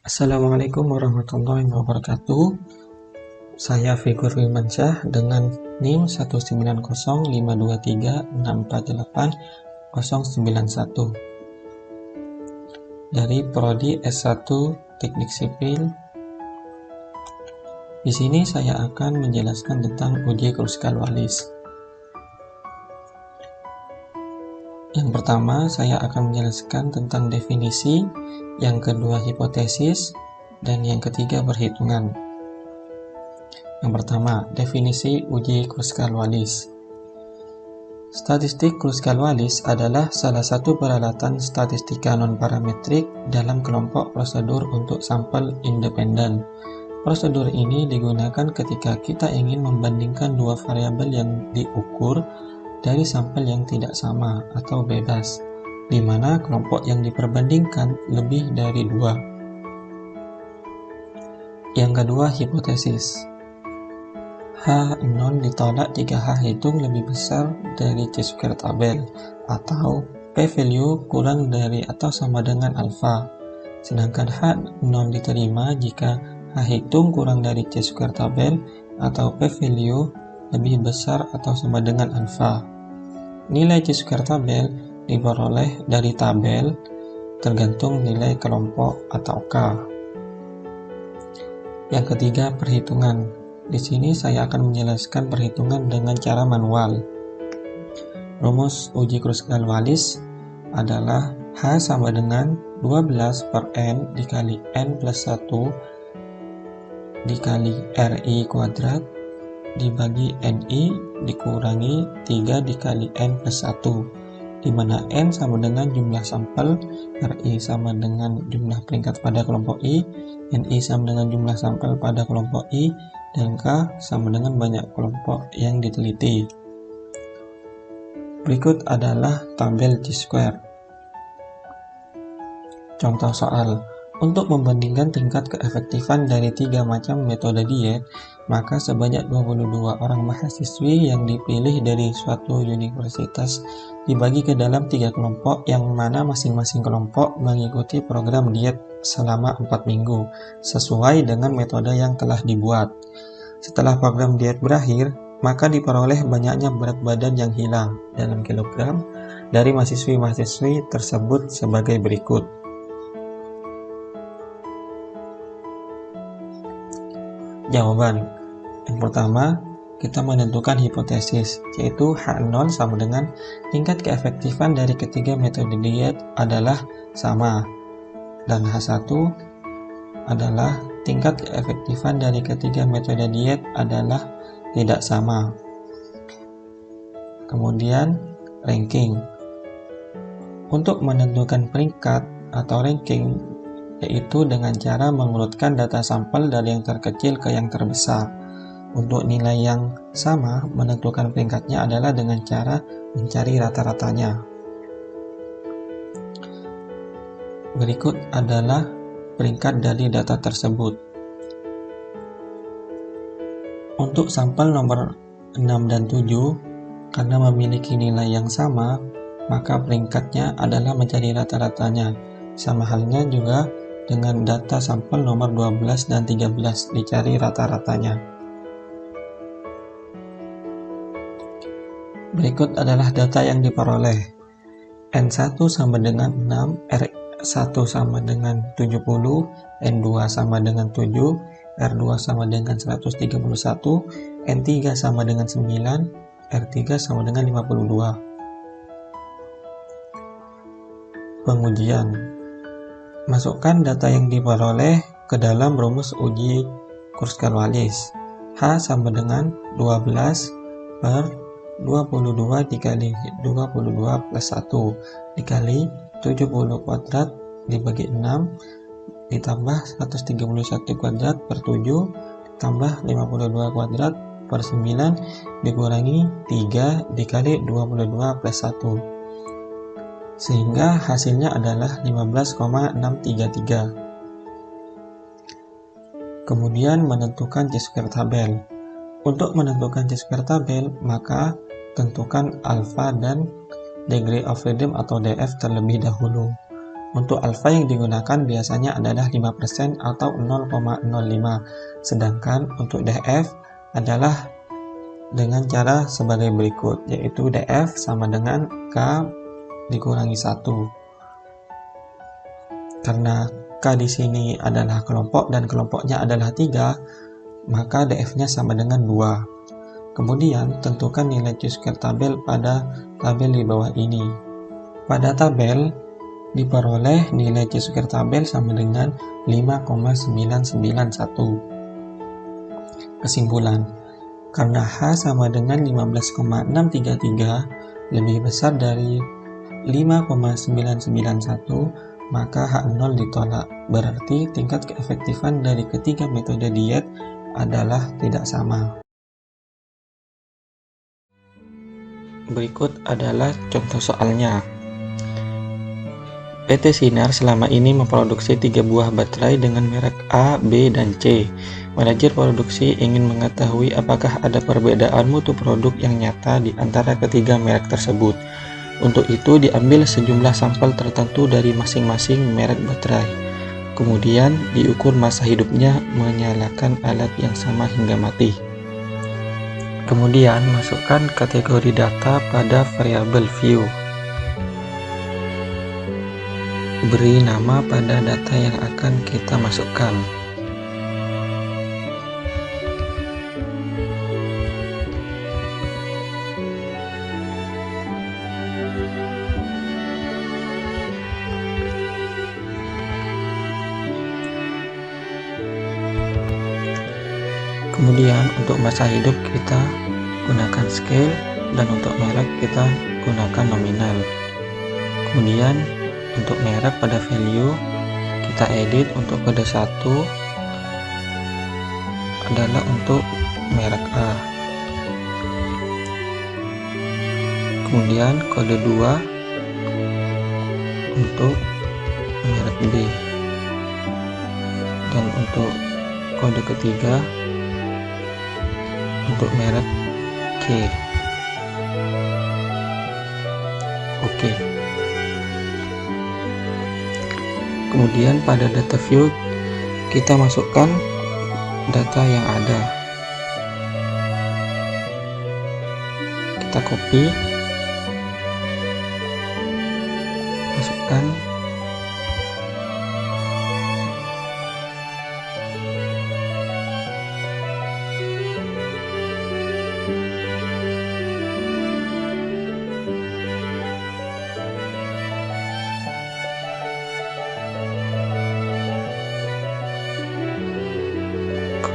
Assalamualaikum warahmatullahi wabarakatuh. Saya Figur Wilmansyah dengan NIM 1905236480091 dari Prodi S1 Teknik Sipil. Di sini saya akan menjelaskan tentang uji Kruskal-Wallis. Yang pertama, saya akan menjelaskan tentang definisi, yang kedua hipotesis, dan yang ketiga perhitungan. Yang pertama, definisi uji Kruskal-Wallis. Statistik Kruskal-Wallis adalah salah satu peralatan statistika non-parametrik dalam kelompok prosedur untuk sampel independen. Prosedur ini digunakan ketika kita ingin membandingkan dua variabel yang diukur dari sampel yang tidak sama atau bebas, di mana kelompok yang diperbandingkan lebih dari dua. Yang kedua, hipotesis. H0 ditolak jika H hitung lebih besar dari C² tabel, atau p-value kurang dari atau sama dengan alfa. Sedangkan H0 diterima jika H hitung kurang dari C² tabel, atau p-value lebih besar atau sama dengan alfa. Nilai C² tabel diperoleh dari tabel tergantung nilai kelompok atau K. Yang ketiga, perhitungan. Di sini saya akan menjelaskan perhitungan dengan cara manual. Rumus uji Kruskal-Wallis adalah H sama dengan 12 per N dikali N plus 1 dikali RI kuadrat dibagi NI dikurangi 3 dikali N plus 1, di mana N sama dengan jumlah sampel, RI sama dengan jumlah peringkat pada kelompok I, NI sama dengan jumlah sampel pada kelompok I, dan K sama dengan banyak kelompok yang diteliti. Berikut adalah tabel Chi-square. Contoh soal. Untuk membandingkan tingkat keefektifan dari 3 macam metode diet, maka sebanyak 22 orang mahasiswi yang dipilih dari suatu universitas dibagi ke dalam 3 kelompok, yang mana masing-masing kelompok mengikuti program diet selama 4 minggu, sesuai dengan metode yang telah dibuat. Setelah program diet berakhir, maka diperoleh banyaknya berat badan yang hilang dalam kilogram dari mahasiswi-mahasiswi tersebut sebagai berikut. Jawaban. Yang pertama, kita menentukan hipotesis, yaitu H0 sama dengan tingkat keefektifan dari ketiga metode diet adalah sama, dan H1 adalah tingkat keefektifan dari ketiga metode diet adalah tidak sama. Kemudian, ranking. Untuk menentukan peringkat atau ranking, yaitu dengan cara mengurutkan data sampel dari yang terkecil ke yang terbesar. Untuk nilai yang sama, menentukan peringkatnya adalah dengan cara mencari rata-ratanya. Berikut adalah peringkat dari data tersebut. Untuk sampel nomor 6 dan 7, karena memiliki nilai yang sama, maka peringkatnya adalah mencari rata-ratanya. Sama halnya juga dengan data sampel nomor 12 dan 13, dicari rata-ratanya. Berikut adalah data yang diperoleh. N1 sama dengan 6, R1 sama dengan 70, N2 sama dengan 7, R2 sama dengan 131, N3 sama dengan 9, R3 sama dengan 52. Pengujian. Masukkan data yang diperoleh ke dalam rumus uji Kruskal-Wallis. H sama dengan 12 per 22 dikali 22 plus 1 dikali 70 kuadrat dibagi 6 ditambah 131 kuadrat per 7 ditambah 52 kuadrat per 9 dikurangi 3 dikali 22 plus 1. Sehingga hasilnya adalah 15,633. Kemudian menentukan Chi-square tabel. Untuk menentukan Chi-square tabel, maka tentukan alfa dan degree of freedom atau DF terlebih dahulu. Untuk alfa yang digunakan biasanya adalah 5% atau 0,05, sedangkan untuk df adalah dengan cara sebagai berikut, yaitu df sama dengan k dikurangi 1. Karena K di sini adalah kelompok dan kelompoknya adalah 3, maka df-nya sama dengan 2. Kemudian tentukan nilai chi-square tabel pada tabel di bawah ini. Pada tabel diperoleh nilai chi-square tabel sama dengan 5,991. Kesimpulan, karena H sama dengan 15,633 lebih besar dari 5,991, maka H0 ditolak. Berarti tingkat keefektifan dari ketiga metode diet adalah tidak sama. Berikut adalah contoh soalnya. PT Sinar selama ini memproduksi 3 buah baterai dengan merek A, B, dan C. Manajer produksi ingin mengetahui apakah ada perbedaan mutu produk yang nyata di antara ketiga merek tersebut. Untuk itu diambil sejumlah sampel tertentu dari masing-masing merek baterai. Kemudian diukur masa hidupnya menyalakan alat yang sama hingga mati. Kemudian masukkan kategori data pada variabel view. Beri nama pada data yang akan kita masukkan. Kemudian untuk masa hidup kita gunakan scale dan untuk merek kita gunakan nominal. Kemudian untuk merek pada value kita edit untuk kode 1 adalah untuk merek A. Kemudian kode 2 untuk merek B. Dan untuk kode ketiga untuk merek C. Oke. Kemudian pada data view kita masukkan data yang ada. Kita copy, masukkan.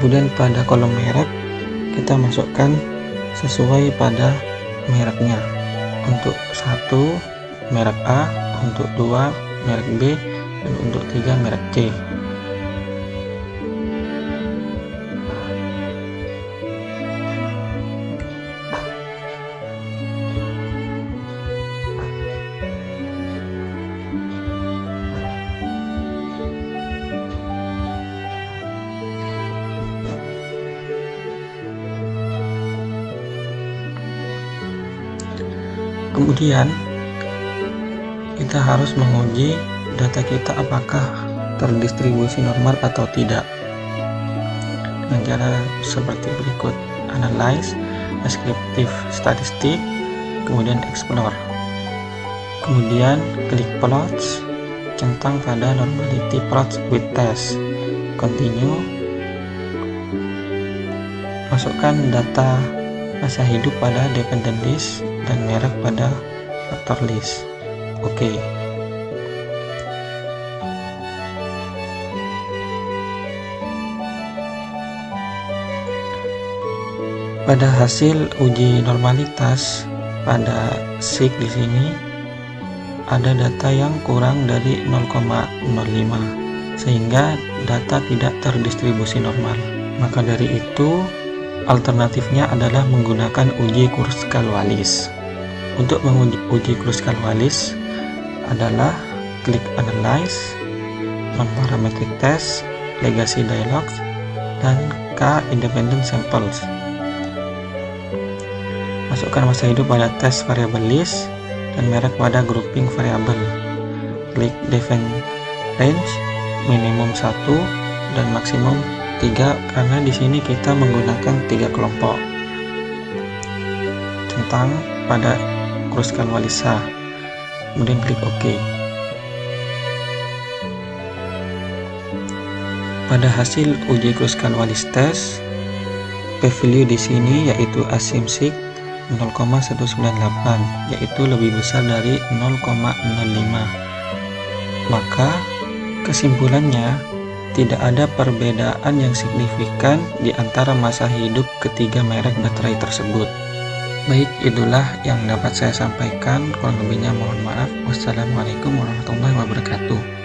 Kemudian pada kolom merek kita masukkan sesuai pada mereknya. Untuk 1 merek A, untuk 2 merek B, dan untuk 3 merek C. Kemudian kita harus menguji data kita apakah terdistribusi normal atau tidak dengan cara seperti berikut: analyze, descriptive statistic, kemudian explore, kemudian klik plots, centang pada normality plots with test, continue, masukkan data masa hidup pada dependent list dan merek pada factor list. Oke. Pada hasil uji normalitas pada SIG di sini ada data yang kurang dari 0,05 sehingga data tidak terdistribusi normal. Maka dari itu alternatifnya adalah menggunakan uji Kruskal-Wallis. Untuk menguji Kruskal-Wallis adalah klik Analyze, Non-Parametric Test, Legacy Dialogs, dan K Independent Samples. Masukkan masa hidup pada test variable list dan merek pada grouping variable. klik define range minimum 1 dan maksimum 3, karena di sini kita menggunakan 3 kelompok. Centang pada Kruskal-Wallis-A, kemudian klik OK. Pada hasil uji Kruskal-Wallis test, p-value di sini yaitu asymmetric 0,198, yaitu lebih besar dari 0,05. Maka kesimpulannya tidak ada perbedaan yang signifikan di antara masa hidup ketiga merek baterai tersebut. Baik, itulah yang dapat saya sampaikan. Kurang lebihnya mohon maaf. Wassalamualaikum warahmatullahi wabarakatuh.